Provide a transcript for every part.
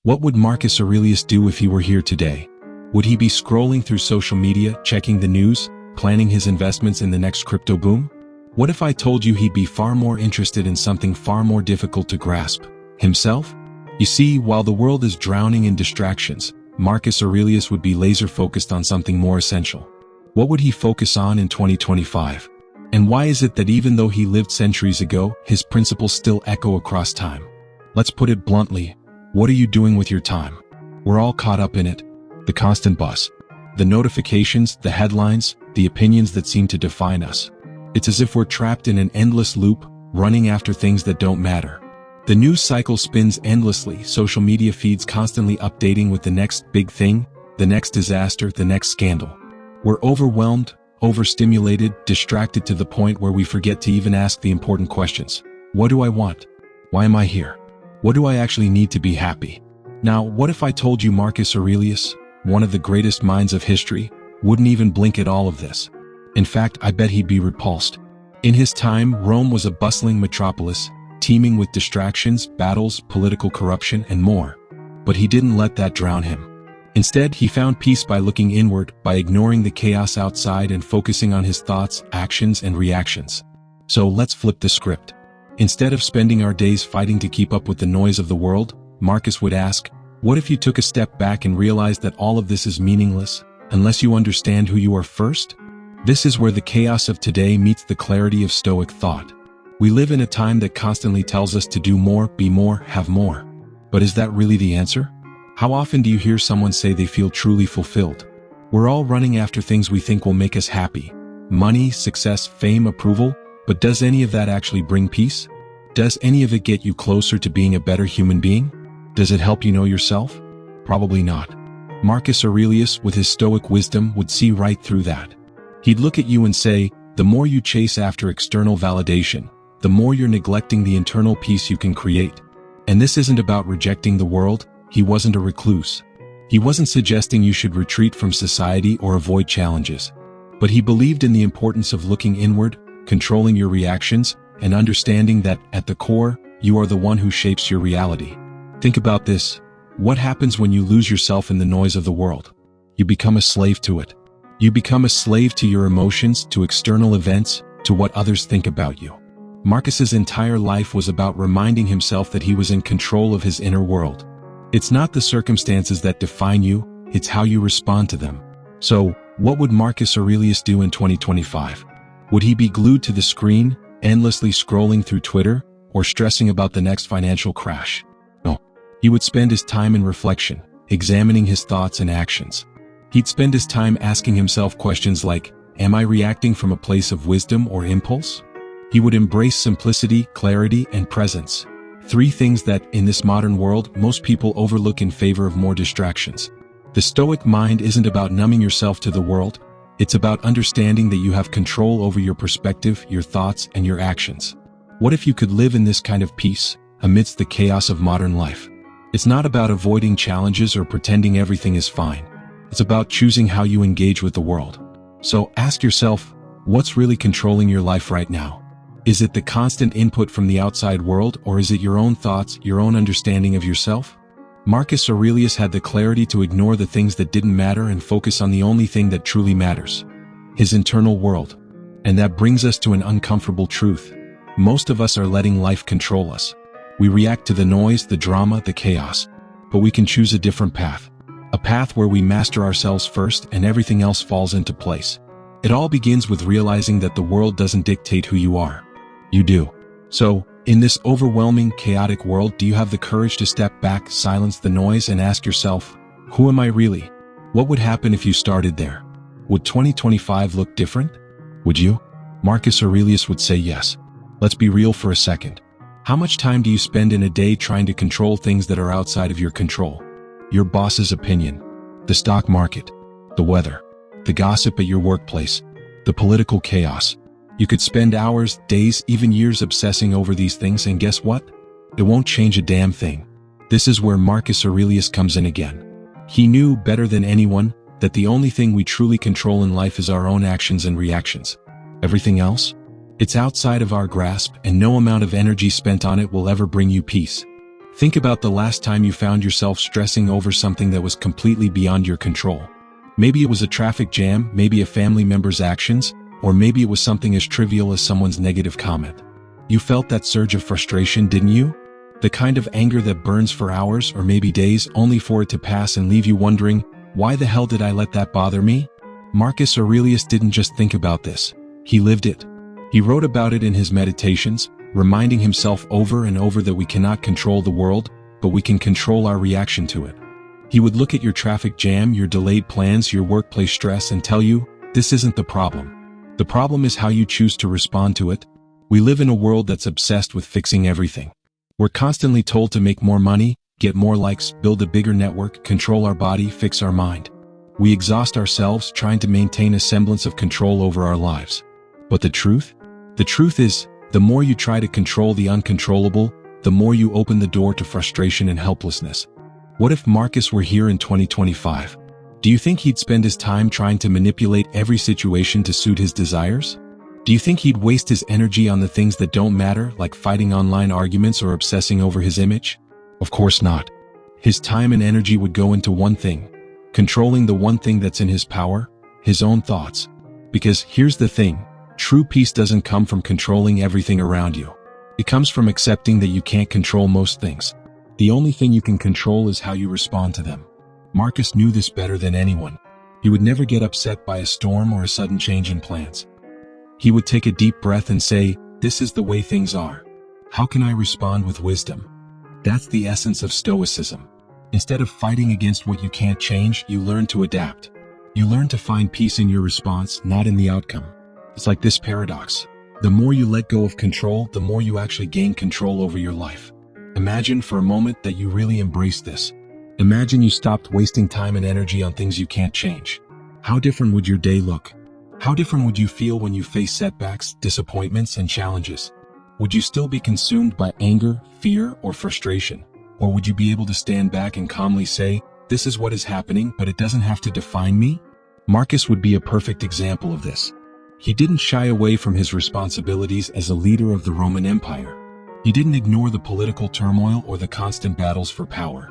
What would Marcus Aurelius do if he were here today? Would he be scrolling through social media, checking the news, planning his investments in the next crypto boom? What if I told you he'd be far more interested in something far more difficult to grasp? Himself? You see, while the world is drowning in distractions, Marcus Aurelius would be laser-focused on something more essential. What would he focus on in 2025? And why is it that even though he lived centuries ago, his principles still echo across time? Let's put it bluntly, what are you doing with your time? We're all caught up in it. The constant buzz. The notifications, the headlines, the opinions that seem to define us. It's as if we're trapped in an endless loop, running after things that don't matter. The news cycle spins endlessly, social media feeds constantly updating with the next big thing, the next disaster, the next scandal. We're overwhelmed, overstimulated, distracted to the point where we forget to even ask the important questions. What do I want? Why am I here? What do I actually need to be happy? Now, what if I told you Marcus Aurelius, one of the greatest minds of history, wouldn't even blink at all of this? In fact, I bet he'd be repulsed. In his time, Rome was a bustling metropolis, teeming with distractions, battles, political corruption, and more. But he didn't let that drown him. Instead, he found peace by looking inward, by ignoring the chaos outside and focusing on his thoughts, actions, and reactions. So let's flip the script. Instead of spending our days fighting to keep up with the noise of the world, Marcus would ask, what if you took a step back and realized that all of this is meaningless, unless you understand who you are first? This is where the chaos of today meets the clarity of Stoic thought. We live in a time that constantly tells us to do more, be more, have more. But is that really the answer? How often do you hear someone say they feel truly fulfilled? We're all running after things we think will make us happy. Money, success, fame, approval. But does any of that actually bring peace? Does any of it get you closer to being a better human being? Does it help you know yourself? Probably not. Marcus Aurelius, with his Stoic wisdom, would see right through that. He'd look at you and say, the more you chase after external validation, the more you're neglecting the internal peace you can create. And this isn't about rejecting the world. He wasn't a recluse. He wasn't suggesting you should retreat from society or avoid challenges. But he believed in the importance of looking inward, controlling your reactions, and understanding that, at the core, you are the one who shapes your reality. Think about this. What happens when you lose yourself in the noise of the world? You become a slave to it. You become a slave to your emotions, to external events, to what others think about you. Marcus's entire life was about reminding himself that he was in control of his inner world. It's not the circumstances that define you, it's how you respond to them. So, what would Marcus Aurelius do in 2025? Would he be glued to the screen, endlessly scrolling through Twitter, or stressing about the next financial crash? No. He would spend his time in reflection, examining his thoughts and actions. He'd spend his time asking himself questions like, am I reacting from a place of wisdom or impulse? He would embrace simplicity, clarity, and presence. 3 things that, in this modern world, most people overlook in favor of more distractions. The Stoic mind isn't about numbing yourself to the world. It's about understanding that you have control over your perspective, your thoughts, and your actions. What if you could live in this kind of peace, amidst the chaos of modern life? It's not about avoiding challenges or pretending everything is fine. It's about choosing how you engage with the world. So ask yourself, what's really controlling your life right now? Is it the constant input from the outside world, or is it your own thoughts, your own understanding of yourself? Marcus Aurelius had the clarity to ignore the things that didn't matter and focus on the only thing that truly matters: his internal world. And that brings us to an uncomfortable truth. Most of us are letting life control us. We react to the noise, the drama, the chaos. But we can choose a different path. A path where we master ourselves first and everything else falls into place. It all begins with realizing that the world doesn't dictate who you are. You do. So, in this overwhelming, chaotic world, do you have the courage to step back, silence the noise, and ask yourself, who am I really? What would happen if you started there? Would 2025 look different? Would you? Marcus Aurelius would say yes. Let's be real for a second. How much time do you spend in a day trying to control things that are outside of your control? Your boss's opinion, the stock market, the weather, the gossip at your workplace, the political chaos. You could spend hours, days, even years obsessing over these things, and guess what? It won't change a damn thing. This is where Marcus Aurelius comes in again. He knew better than anyone that the only thing we truly control in life is our own actions and reactions. Everything else? It's outside of our grasp, and no amount of energy spent on it will ever bring you peace. Think about the last time you found yourself stressing over something that was completely beyond your control. Maybe it was a traffic jam, maybe a family member's actions, or maybe it was something as trivial as someone's negative comment. You felt that surge of frustration, didn't you? The kind of anger that burns for hours or maybe days only for it to pass and leave you wondering, why the hell did I let that bother me? Marcus Aurelius didn't just think about this. He lived it. He wrote about it in his Meditations, reminding himself over and over that we cannot control the world, but we can control our reaction to it. He would look at your traffic jam, your delayed plans, your workplace stress, and tell you, this isn't the problem. The problem is how you choose to respond to it. We live in a world that's obsessed with fixing everything. We're constantly told to make more money, get more likes, build a bigger network, control our body, fix our mind. We exhaust ourselves trying to maintain a semblance of control over our lives. But the truth? The truth is, the more you try to control the uncontrollable, the more you open the door to frustration and helplessness. What if Marcus were here in 2025? Do you think he'd spend his time trying to manipulate every situation to suit his desires? Do you think he'd waste his energy on the things that don't matter, like fighting online arguments or obsessing over his image? Of course not. His time and energy would go into one thing, controlling the one thing that's in his power, his own thoughts. Because here's the thing, true peace doesn't come from controlling everything around you. It comes from accepting that you can't control most things. The only thing you can control is how you respond to them. Marcus knew this better than anyone. He would never get upset by a storm or a sudden change in plans. He would take a deep breath and say, this is the way things are. How can I respond with wisdom? That's the essence of Stoicism. Instead of fighting against what you can't change, you learn to adapt. You learn to find peace in your response, not in the outcome. It's like this paradox. The more you let go of control, the more you actually gain control over your life. Imagine for a moment that you really embrace this. Imagine you stopped wasting time and energy on things you can't change. How different would your day look? How different would you feel when you face setbacks, disappointments, and challenges? Would you still be consumed by anger, fear, or frustration? Or would you be able to stand back and calmly say, this is what is happening, but it doesn't have to define me? Marcus would be a perfect example of this. He didn't shy away from his responsibilities as a leader of the Roman Empire. He didn't ignore the political turmoil or the constant battles for power.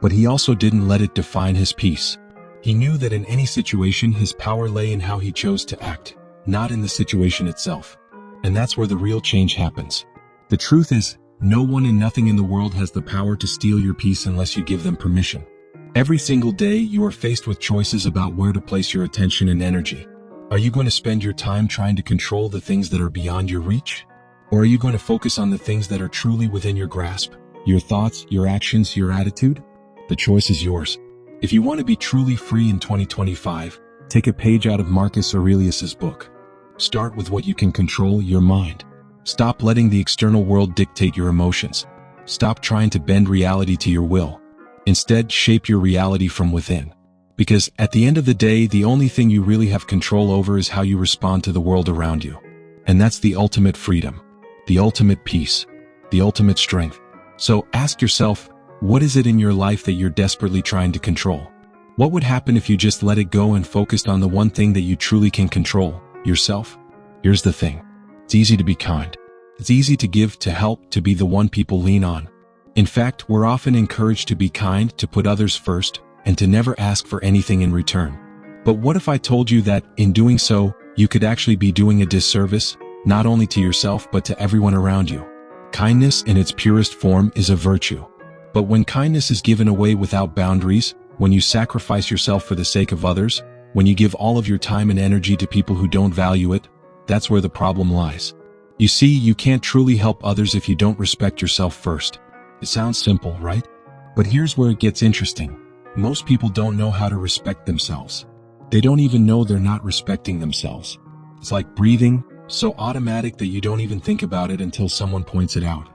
But he also didn't let it define his peace. He knew that in any situation his power lay in how he chose to act, not in the situation itself. And that's where the real change happens. The truth is, no one and nothing in the world has the power to steal your peace unless you give them permission. Every single day you are faced with choices about where to place your attention and energy. Are you going to spend your time trying to control the things that are beyond your reach? Or are you going to focus on the things that are truly within your grasp? Your thoughts, your actions, your attitude? The choice is yours. If you want to be truly free in 2025, take a page out of Marcus Aurelius's book. Start with what you can control, your mind. Stop letting the external world dictate your emotions. Stop trying to bend reality to your will. Instead, shape your reality from within. Because at the end of the day, the only thing you really have control over is how you respond to the world around you. And that's the ultimate freedom, the ultimate peace, the ultimate strength. So ask yourself, what is it in your life that you're desperately trying to control? What would happen if you just let it go and focused on the one thing that you truly can control, yourself? Here's the thing. It's easy to be kind. It's easy to give, to help, to be the one people lean on. In fact, we're often encouraged to be kind, to put others first, and to never ask for anything in return. But what if I told you that, in doing so, you could actually be doing a disservice, not only to yourself but to everyone around you? Kindness in its purest form is a virtue. But when kindness is given away without boundaries, when you sacrifice yourself for the sake of others, when you give all of your time and energy to people who don't value it, that's where the problem lies. You see, you can't truly help others if you don't respect yourself first. It sounds simple, right? But here's where it gets interesting. Most people don't know how to respect themselves. They don't even know they're not respecting themselves. It's like breathing, so automatic that you don't even think about it until someone points it out.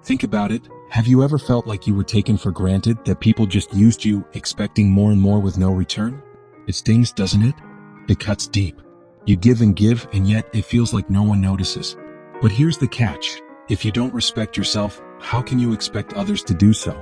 Think about it. Have you ever felt like you were taken for granted, that people just used you, expecting more and more with no return? It stings, doesn't it? It cuts deep. You give, and yet it feels like no one notices. But here's the catch. If you don't respect yourself, how can you expect others to do so?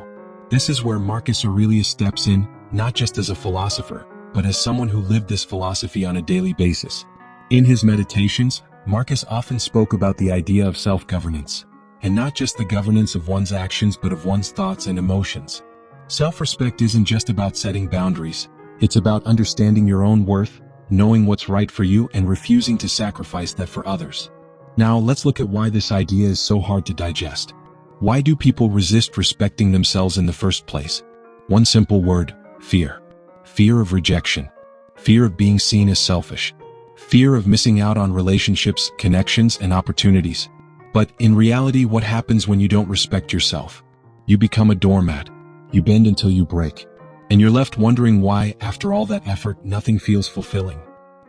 This is where Marcus Aurelius steps in, not just as a philosopher, but as someone who lived this philosophy on a daily basis. In his Meditations, Marcus often spoke about the idea of self-governance. and not just the governance of one's actions but of one's thoughts and emotions. Self-respect isn't just about setting boundaries, it's about understanding your own worth, knowing what's right for you and refusing to sacrifice that for others. Now let's look at why this idea is so hard to digest. Why do people resist respecting themselves in the first place? One simple word: fear. Fear of rejection. Fear of being seen as selfish. Fear of missing out on relationships, connections, and opportunities. But in reality, what happens when you don't respect yourself? You become a doormat. You bend until you break. And you're left wondering why, after all that effort, nothing feels fulfilling.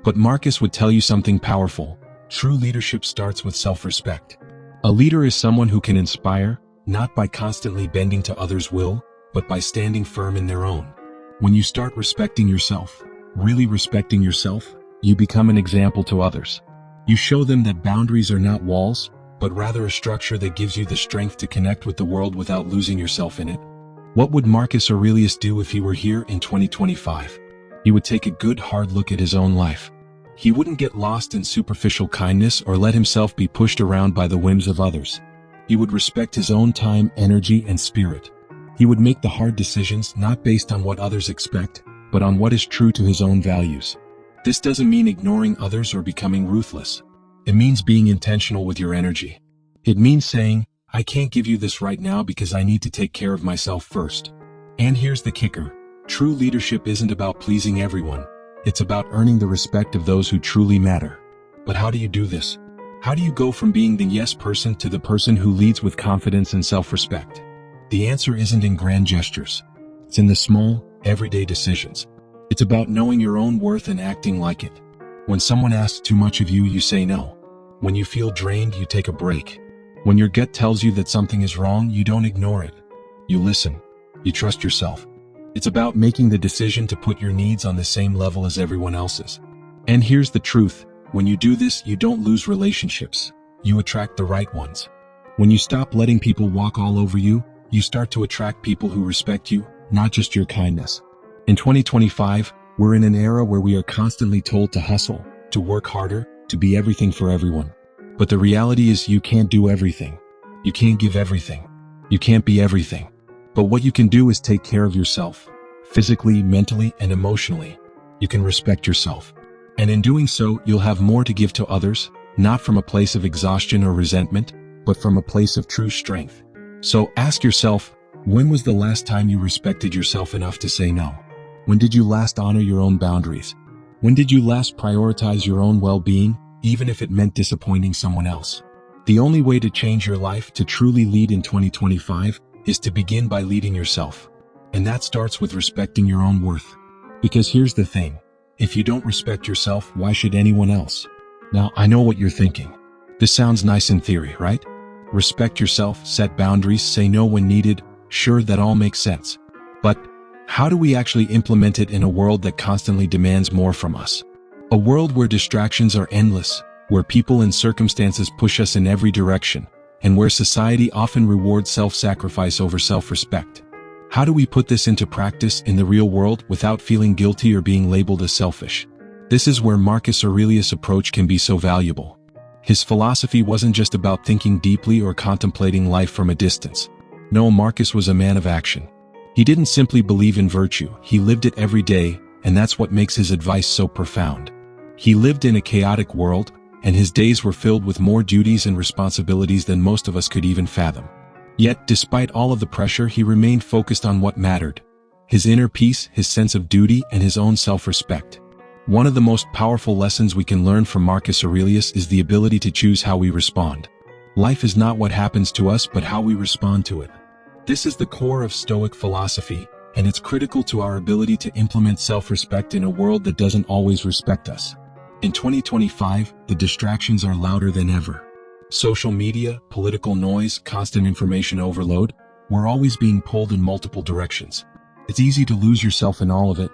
But Marcus would tell you something powerful. True leadership starts with self-respect. A leader is someone who can inspire, not by constantly bending to others' will, but by standing firm in their own. When you start respecting yourself, really respecting yourself, you become an example to others. You show them that boundaries are not walls, but rather a structure that gives you the strength to connect with the world without losing yourself in it. What would Marcus Aurelius do if he were here in 2025? He would take a good hard look at his own life. He wouldn't get lost in superficial kindness or let himself be pushed around by the whims of others. He would respect his own time, energy, and spirit. He would make the hard decisions not based on what others expect, but on what is true to his own values. This doesn't mean ignoring others or becoming ruthless. It means being intentional with your energy. It means saying, I can't give you this right now because I need to take care of myself first. And here's the kicker. True leadership isn't about pleasing everyone. It's about earning the respect of those who truly matter. But how do you do this? How do you go from being the yes person to the person who leads with confidence and self-respect? The answer isn't in grand gestures. It's in the small, everyday decisions. It's about knowing your own worth and acting like it. When someone asks too much of you, you say no. When you feel drained, you take a break. When your gut tells you that something is wrong, you don't ignore it. You listen. You trust yourself. It's about making the decision to put your needs on the same level as everyone else's. And here's the truth. When you do this, you don't lose relationships. You attract the right ones. When you stop letting people walk all over you, you start to attract people who respect you, not just your kindness. In 2025, we're in an era where we are constantly told to hustle, to work harder, to be everything for everyone. But the reality is you can't do everything. You can't give everything. You can't be everything. But what you can do is take care of yourself, physically, mentally, and emotionally. You can respect yourself. And in doing so, you'll have more to give to others, not from a place of exhaustion or resentment, but from a place of true strength. So ask yourself, when was the last time you respected yourself enough to say no? When did you last honor your own boundaries? When did you last prioritize your own well-being, even if it meant disappointing someone else? The only way to change your life, to truly lead in 2025, is to begin by leading yourself. And that starts with respecting your own worth. Because here's the thing, if you don't respect yourself, why should anyone else? Now, I know what you're thinking. This sounds nice in theory, right? Respect yourself, set boundaries, say no when needed. Sure, that all makes sense. But how do we actually implement it in a world that constantly demands more from us? A world where distractions are endless, where people and circumstances push us in every direction, and where society often rewards self-sacrifice over self-respect. How do we put this into practice in the real world without feeling guilty or being labeled as selfish? This is where Marcus Aurelius' approach can be so valuable. His philosophy wasn't just about thinking deeply or contemplating life from a distance. No, Marcus was a man of action. He didn't simply believe in virtue, he lived it every day, and that's what makes his advice so profound. He lived in a chaotic world, and his days were filled with more duties and responsibilities than most of us could even fathom. Yet, despite all of the pressure, he remained focused on what mattered: his inner peace, his sense of duty, and his own self-respect. One of the most powerful lessons we can learn from Marcus Aurelius is the ability to choose how we respond. Life is not what happens to us, but how we respond to it. This is the core of Stoic philosophy, and it's critical to our ability to implement self-respect in a world that doesn't always respect us. In 2025, the distractions are louder than ever. Social media, political noise, constant information overload, we're always being pulled in multiple directions. It's easy to lose yourself in all of it,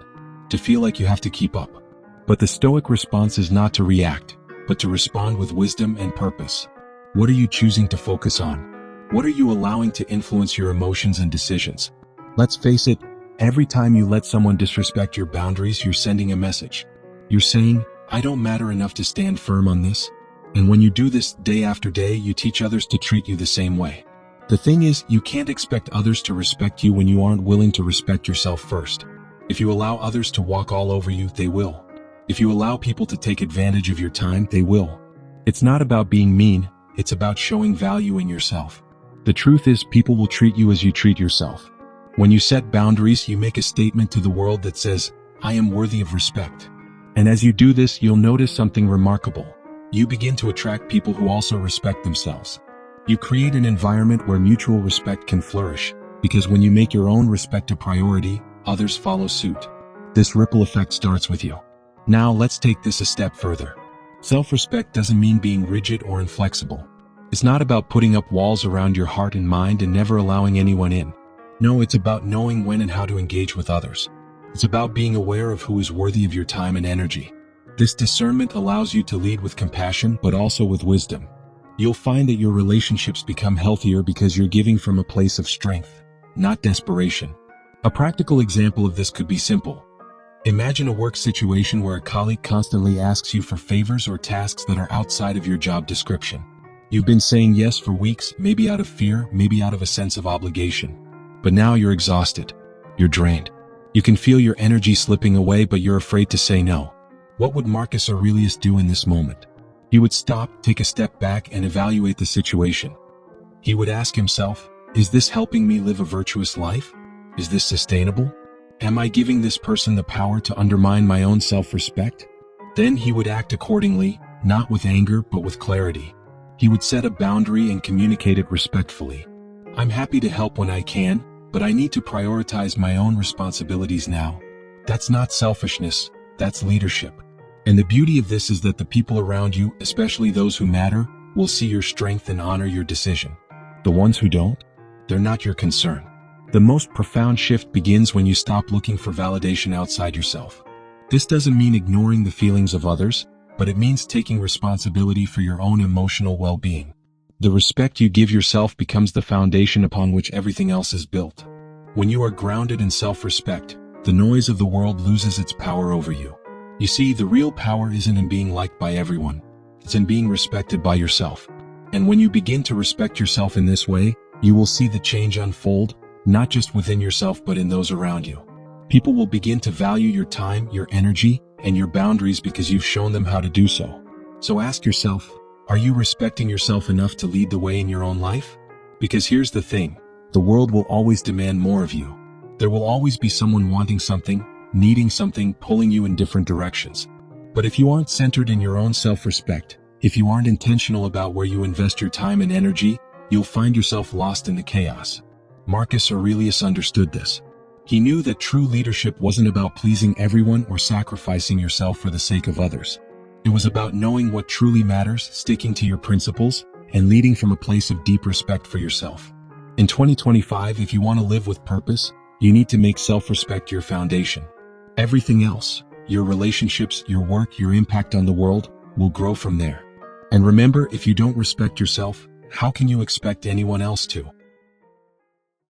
to feel like you have to keep up. But the Stoic response is not to react, but to respond with wisdom and purpose. What are you choosing to focus on? What are you allowing to influence your emotions and decisions? Let's face it, every time you let someone disrespect your boundaries, you're sending a message. You're saying, I don't matter enough to stand firm on this. And when you do this day after day, you teach others to treat you the same way. The thing is, you can't expect others to respect you when you aren't willing to respect yourself first. If you allow others to walk all over you, they will. If you allow people to take advantage of your time, they will. It's not about being mean, it's about showing value in yourself. The truth is, people will treat you as you treat yourself. When you set boundaries, you make a statement to the world that says, I am worthy of respect. And as you do this, you'll notice something remarkable. You begin to attract people who also respect themselves. You create an environment where mutual respect can flourish, because when you make your own respect a priority, others follow suit. This ripple effect starts with you. Now let's take this a step further. Self-respect doesn't mean being rigid or inflexible. It's not about putting up walls around your heart and mind and never allowing anyone in. No, it's about knowing when and how to engage with others. It's about being aware of who is worthy of your time and energy. This discernment allows you to lead with compassion, but also with wisdom. You'll find that your relationships become healthier because you're giving from a place of strength, not desperation. A practical example of this could be simple. Imagine a work situation where a colleague constantly asks you for favors or tasks that are outside of your job description. You've been saying yes for weeks, maybe out of fear, maybe out of a sense of obligation. But now you're exhausted. You're drained. You can feel your energy slipping away, but you're afraid to say no. What would Marcus Aurelius do in this moment? He would stop, take a step back, and evaluate the situation. He would ask himself, is this helping me live a virtuous life? Is this sustainable? Am I giving this person the power to undermine my own self-respect? Then he would act accordingly, not with anger, but with clarity. He would set a boundary and communicate it respectfully. I'm happy to help when I can, but I need to prioritize my own responsibilities now. That's not selfishness, that's leadership. And the beauty of this is that the people around you, especially those who matter, will see your strength and honor your decision. The ones who don't, they're not your concern. The most profound shift begins when you stop looking for validation outside yourself. This doesn't mean ignoring the feelings of others, but it means taking responsibility for your own emotional well-being. The respect you give yourself becomes the foundation upon which everything else is built. When you are grounded in self-respect, the noise of the world loses its power over you. You see, the real power isn't in being liked by everyone. It's in being respected by yourself. And when you begin to respect yourself in this way, you will see the change unfold, not just within yourself but in those around you. People will begin to value your time, your energy, and your boundaries because you've shown them how to do so. So ask yourself, are you respecting yourself enough to lead the way in your own life? Because here's the thing, the world will always demand more of you. There will always be someone wanting something, needing something, pulling you in different directions. But if you aren't centered in your own self-respect, if you aren't intentional about where you invest your time and energy, you'll find yourself lost in the chaos. Marcus Aurelius understood this. He knew that true leadership wasn't about pleasing everyone or sacrificing yourself for the sake of others. It was about knowing what truly matters, sticking to your principles, and leading from a place of deep respect for yourself. In 2025, if you want to live with purpose, you need to make self-respect your foundation. Everything else, your relationships, your work, your impact on the world, will grow from there. And remember, if you don't respect yourself, how can you expect anyone else to?